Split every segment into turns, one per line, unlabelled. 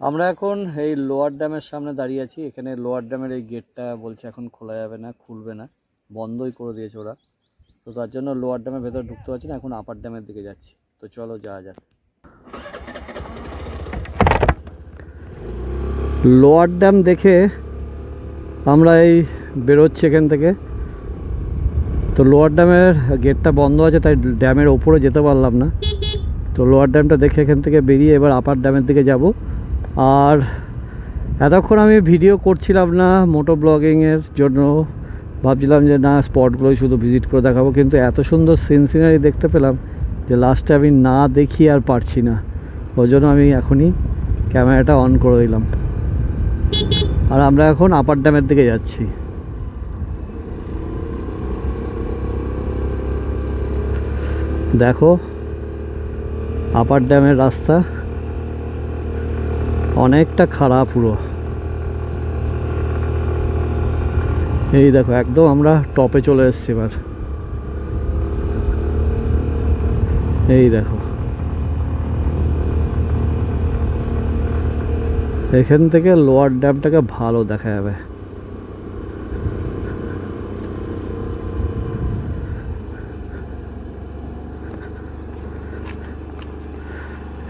আমরা এখন এই লোয়ার ড্যামের সামনে দাঁড়িয়ে আছি। এখানে লোয়ার ড্যামের এই গেটটা বলছে এখন খোলা যাবে না, খুলবে না, বন্ধই করে দিয়েছে ওরা। তো তার জন্য লোয়ার ড্যামের ভেতরে ঢুকতে পারছি না, এখন আপার ড্যামের দিকে যাচ্ছি। তো চলো যাওয়া যাক। লোয়ার ড্যাম দেখে আমরা এই বেরোচ্ছি এখান থেকে। তো লোয়ার ড্যামের গেটটা বন্ধ আছে, তাই ড্যামের ওপরে যেতে পারলাম না। তো লোয়ার ড্যামটা দেখে এখান থেকে বেরিয়ে এবার আপার ড্যামের দিকে যাব। আর এতক্ষণ আমি ভিডিও করছিলাম না মোটো ব্লগিংয়ের জন্য, ভাবছিলাম যে না স্পটগুলোই শুধু ভিজিট করে দেখাবো, কিন্তু এত সুন্দর সিনারি দেখতে পেলাম যে লাস্টে আমি না দেখি আর পারছি না। ওই জন্য আমি এখনই ক্যামেরাটা অন করে দিলাম। আর আমরা এখন আপার ড্যামের দিকে যাচ্ছি। দেখো আপার ড্যামের রাস্তা অনেকটা খারাপ পুরো। এই দেখো একদম আমরা টপে চলে এসেছি এবার। এই দেখো এখান থেকে লোয়ার ড্যামটাকে ভালো দেখা যাবে।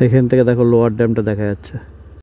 এখান থেকে দেখো লোয়ার ড্যামটা দেখা যাচ্ছে।